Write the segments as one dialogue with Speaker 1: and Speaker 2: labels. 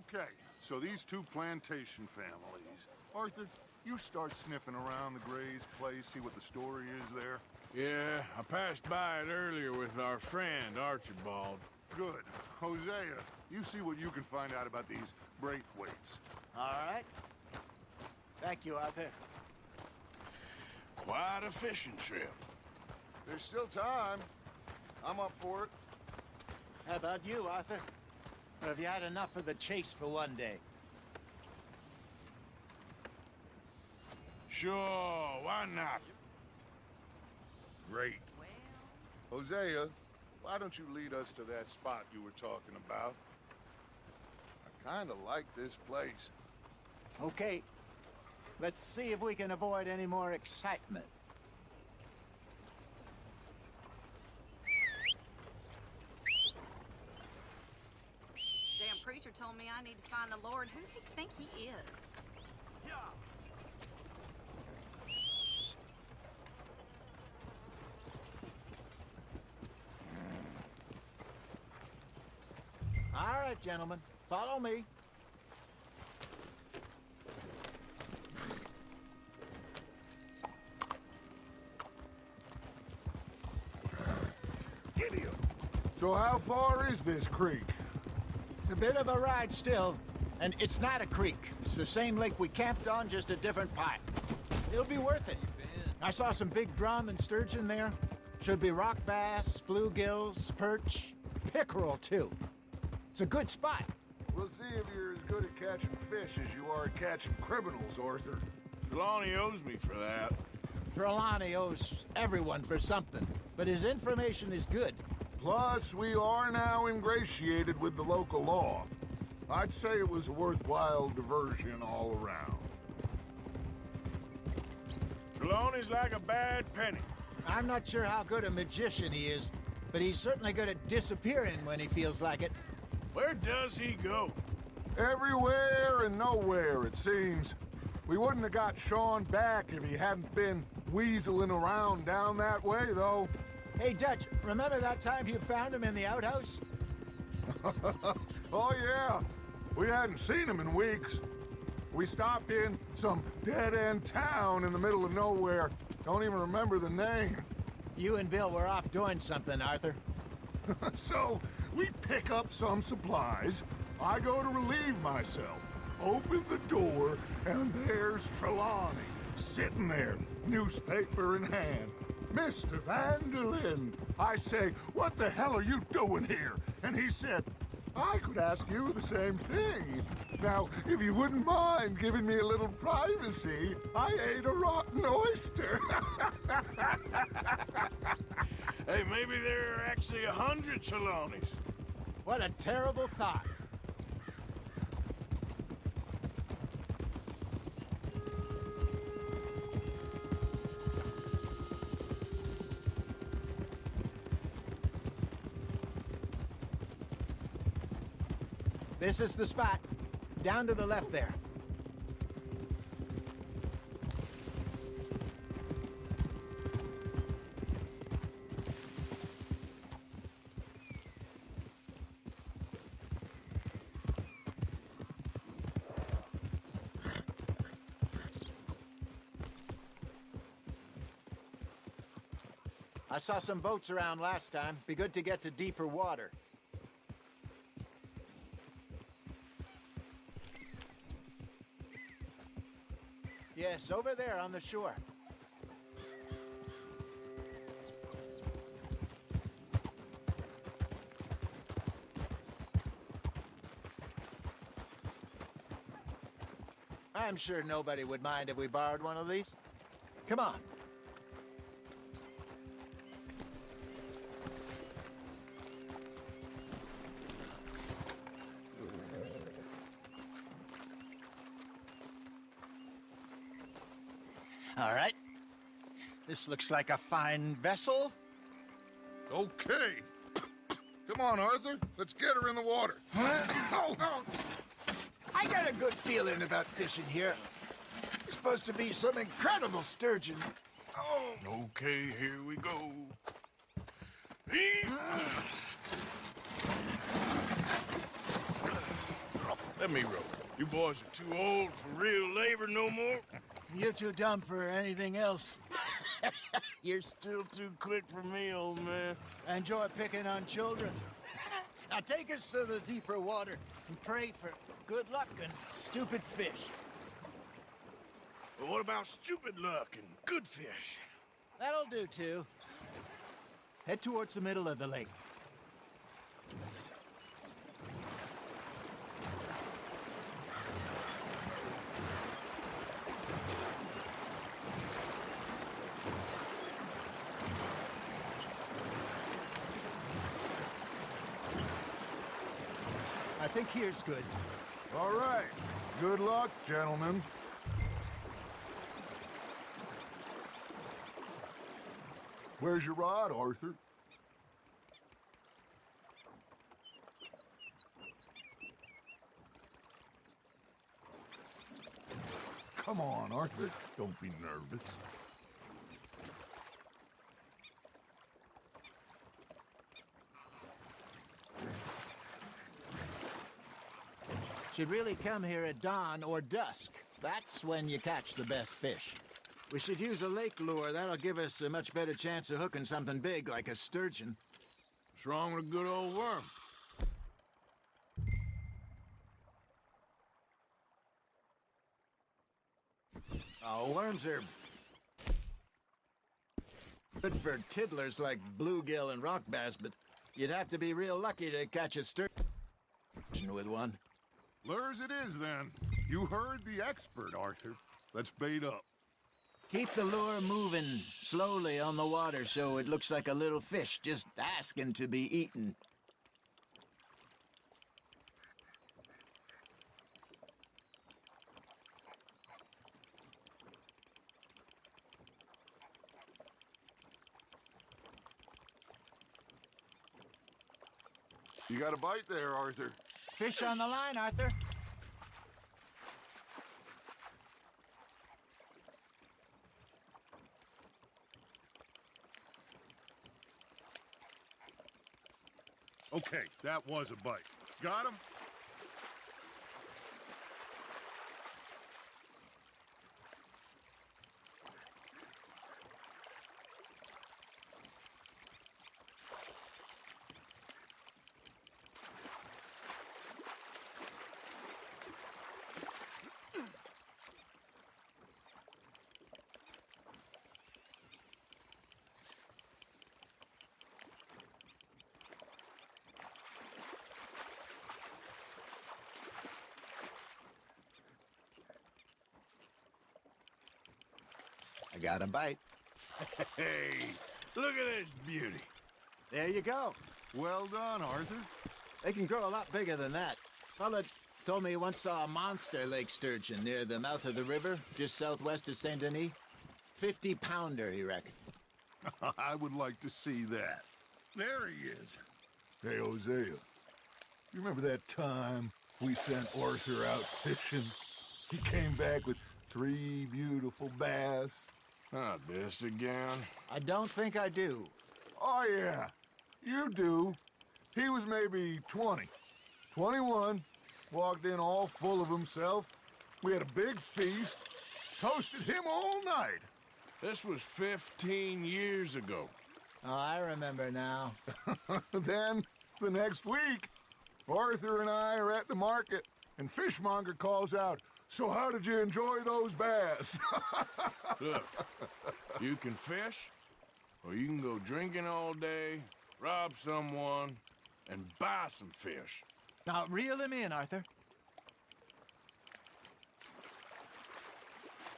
Speaker 1: Okay, so these two plantation families. Arthur, you start sniffing around the Gray's place, see what the story is there.
Speaker 2: Yeah, I passed by it earlier with our friend, Archibald.
Speaker 1: Good. Hosea, you see what you can find out about these Braithwaites.
Speaker 3: All right. Thank you, Arthur.
Speaker 2: Quite a fishing trip.
Speaker 1: There's still time. I'm up for it.
Speaker 3: How about you, Arthur? Or have you had enough of the chase for one day?
Speaker 2: Sure, why not?
Speaker 1: Great. Hosea, why don't you lead us to that spot you were talking about? I kinda like this place.
Speaker 3: Okay. Let's see if we can avoid any more excitement.
Speaker 4: Damn preacher told me I need to find the Lord. Who's he think he is?
Speaker 3: All right, gentlemen. Follow me.
Speaker 1: Gideon! So how far is this creek?
Speaker 3: It's a bit of a ride still, and it's not a creek. It's the same lake we camped on, just a different pipe. It'll be worth it. I saw some big drum and sturgeon there. Should be rock bass, bluegills, perch, pickerel too. It's a good spot.
Speaker 1: We'll see if you're as good at catching fish as you are at catching criminals, Arthur.
Speaker 2: Trelawney owes me for that.
Speaker 3: Trelawney owes everyone for something, but his information is good.
Speaker 1: Plus, we are now ingratiated with the local law. I'd say it was a worthwhile diversion all around.
Speaker 2: Trelawney's like a bad penny.
Speaker 3: I'm not sure how good a magician he is, but he's certainly good at disappearing when he feels like it.
Speaker 2: Where does he go?
Speaker 1: Everywhere and nowhere, it seems. We wouldn't have got Sean back if he hadn't been weaseling around down that way, though.
Speaker 3: Hey, Dutch, remember that time you found him in the outhouse?
Speaker 1: Oh, yeah. We hadn't seen him in weeks. We stopped in some dead-end town in the middle of nowhere. Don't even remember the name.
Speaker 3: You and Bill were off doing something, Arthur.
Speaker 1: So, we pick up some supplies. I go to relieve myself. Open the door, and there's Trelawney, sitting there, newspaper in hand. Mr. Vanderlyn. I say, what the hell are you doing here? And he said, I could ask you the same thing. Now, if you wouldn't mind giving me a little privacy, I ate a rotten oyster.
Speaker 2: Hey, maybe there are actually 100 Trelawneys.
Speaker 3: What a terrible thought. This is the spot. Down to the left there. I saw some boats around last time. Be good to get to deeper water. Yes, over there on the shore. I'm sure nobody would mind if we borrowed one of these. Come on. All right. This looks like a fine vessel.
Speaker 1: Okay. Come on, Arthur. Let's get her in the water.
Speaker 3: Oh. I got a good feeling about fishing here. It's supposed to be some incredible sturgeon. Oh.
Speaker 2: Okay, here we go. Them Let me rope. You boys are too old for real labor no more.
Speaker 3: You're too dumb for anything else.
Speaker 2: You're still too quick for me, old man.
Speaker 3: I enjoy picking on children. Now take us to the deeper water and pray for good luck and stupid fish.
Speaker 2: But what about stupid luck and good fish?
Speaker 3: That'll do, too. Head towards the middle of the lake. I think here's good.
Speaker 1: All right. Good luck, gentlemen. Where's your rod, Arthur? Come on, Arthur. Don't be nervous.
Speaker 3: Should really come here at dawn or dusk. That's when you catch the best fish. We should use a lake lure. That'll give us a much better chance of hooking something big like a sturgeon.
Speaker 2: What's wrong with a good old worm?
Speaker 3: Oh, worms are good for tiddlers like bluegill and rock bass, but you'd have to be real lucky to catch a sturgeon with one.
Speaker 1: Lures it is, then. You heard the expert, Arthur. Let's bait up.
Speaker 3: Keep the lure moving slowly on the water so it looks like a little fish just asking to be eaten.
Speaker 1: You got a bite there, Arthur.
Speaker 3: Fish on the line, Arthur.
Speaker 1: Okay, that was a bite. Got him?
Speaker 3: I got a bite.
Speaker 2: Hey, look at this beauty.
Speaker 3: There you go.
Speaker 1: Well done, Arthur.
Speaker 3: They can grow a lot bigger than that. Fella told me he once saw a monster lake sturgeon near the mouth of the river, just southwest of Saint Denis. 50-pounder, he reckoned.
Speaker 1: I would like to see that. There he is. Hey, Hosea. You remember that time we sent Arthur out fishing? He came back with 3 beautiful bass.
Speaker 2: Not this again.
Speaker 3: I don't think I do.
Speaker 1: Oh, yeah. You do. He was maybe 20. 21. Walked in all full of himself. We had a big feast. Toasted him all night.
Speaker 2: This was 15 years ago.
Speaker 3: Oh, I remember now.
Speaker 1: Then, the next week, Arthur and I are at the market, and Fishmonger calls out, "So how did you enjoy those bass?"
Speaker 2: Look, you can fish, or you can go drinking all day, rob someone, and buy some fish.
Speaker 3: Now, reel him in, Arthur.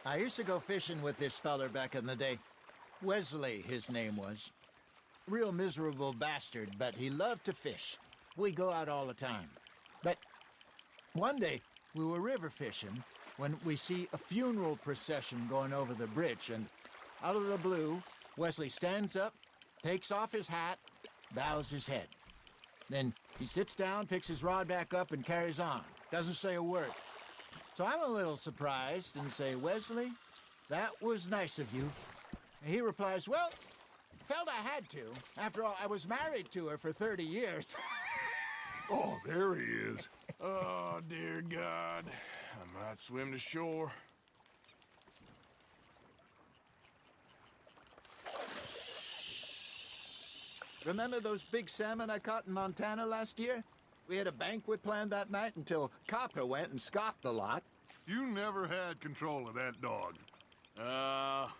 Speaker 3: I used to go fishing with this feller back in the day. Wesley, his name was. Real miserable bastard, but he loved to fish. We'd go out all the time. But one day, we were river fishing when we see a funeral procession going over the bridge, and out of the blue, Wesley stands up, takes off his hat, bows his head. Then he sits down, picks his rod back up, and carries on. Doesn't say a word. So I'm a little surprised and say, "Wesley, that was nice of you." And he replies, "Well, felt I had to. After all, I was married to her for 30 years.
Speaker 1: Oh, there he is.
Speaker 2: Oh, dear God. I might swim to shore.
Speaker 3: Remember those big salmon I caught in Montana last year? We had a banquet planned that night until Copper went and scoffed the lot.
Speaker 1: You never had control of that dog.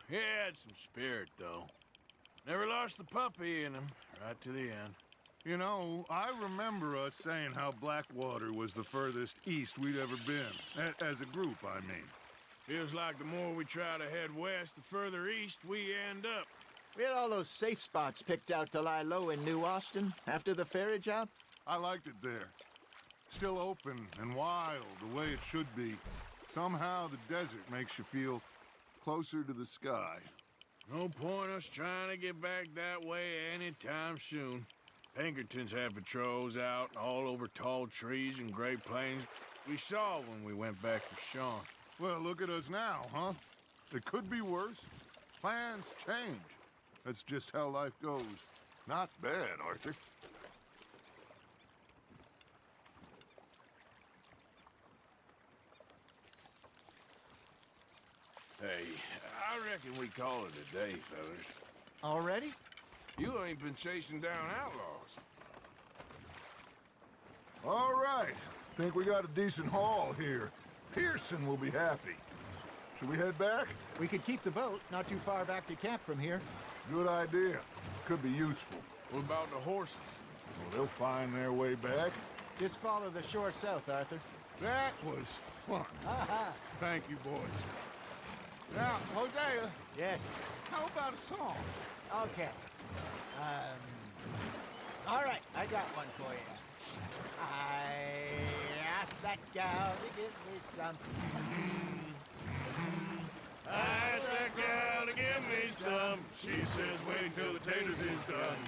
Speaker 2: He had some spirit, though. Never lost the puppy in him, right to the end.
Speaker 1: You know, I remember us saying how Blackwater was the furthest east we'd ever been. As a group, I mean.
Speaker 2: Feels like the more we try to head west, the further east we end up.
Speaker 3: We had all those safe spots picked out to lie low in New Austin after the ferry job.
Speaker 1: I liked it there. Still open and wild, the way it should be. Somehow the desert makes you feel closer to the sky.
Speaker 2: No point us trying to get back that way anytime soon. Pinkertons had patrols out all over tall trees and Great Plains. We saw when we went back for Sean.
Speaker 1: Well, look at us now, huh? It could be worse. Plans change. That's just how life goes. Not bad, Arthur.
Speaker 2: Hey, I reckon we call it a day, fellas.
Speaker 3: Already?
Speaker 2: You ain't been chasing down outlaws.
Speaker 1: All right. Think we got a decent haul here. Pearson will be happy. Should we head back?
Speaker 3: We could keep the boat not too far back to camp from here.
Speaker 1: Good idea. Could be useful.
Speaker 2: What about the horses?
Speaker 1: Well, they'll find their way back.
Speaker 3: Just follow the shore south, Arthur.
Speaker 1: That was fun. Thank you, boys. Now, Hosea,
Speaker 3: Yes.
Speaker 1: how about a song?
Speaker 3: Okay. All right, I got one for you. I asked that gal to give me some.
Speaker 2: I asked that gal to give me some. She says wait till the taters is done.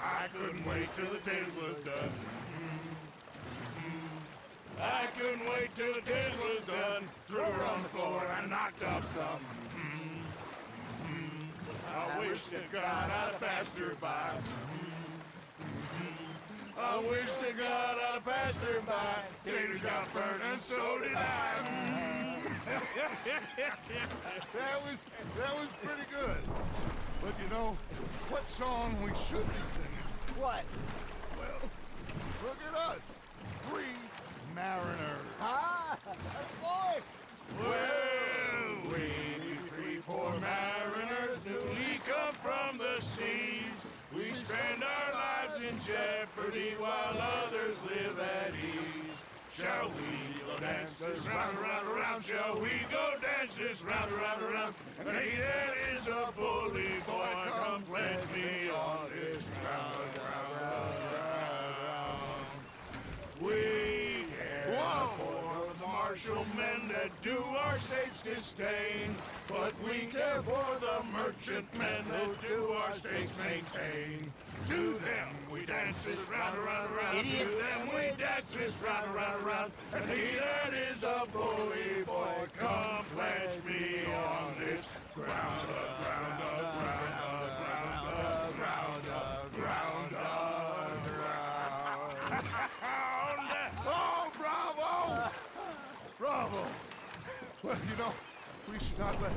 Speaker 2: I couldn't wait till the taters was done. I couldn't wait till the taters was done. Threw her on the floor and knocked off some. I wish to God I'd passed her by. I wish to God I'd passed her by. Taters got burned and so did I.
Speaker 1: That was pretty good. But you know, what song we should be singing?
Speaker 3: What?
Speaker 1: Well, look at us. 3 mariners.
Speaker 3: Ah, of course.
Speaker 2: Well, we three poor mariners newly come from the seas. We spend our lives in jeopardy while others live at ease. Shall we go dance this round, around, around? Shall we go dance this round, around, around? And he that is a bully boy, come pledge me on this ground, ground, ground. We care for the martial men that do our state's disdain, but we care for the merchant men that do our state's maintain. To them we dance this round, around, around.
Speaker 3: Idiot.
Speaker 2: To them we dance this round, around, around. And he that is a bully boy, come pledge me on this ground, ground, ground, ground, ground, ground, ground.
Speaker 1: Oh, bravo! Bravo! Well, you know, we should not let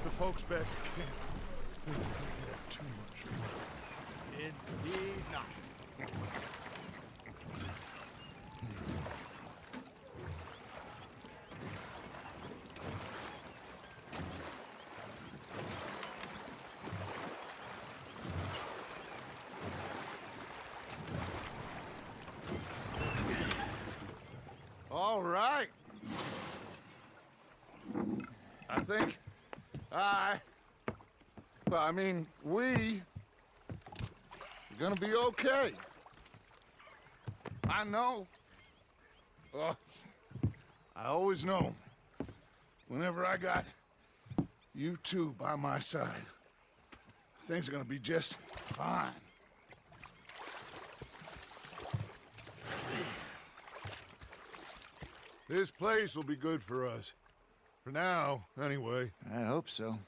Speaker 1: the folks back at camp think we're gonna get up too much fun.
Speaker 3: Indeed not.
Speaker 1: All right. I think we are gonna be okay. I know. I always know. Whenever I got you two by my side, things are gonna be just fine. This place will be good for us. For now, anyway.
Speaker 3: I hope so.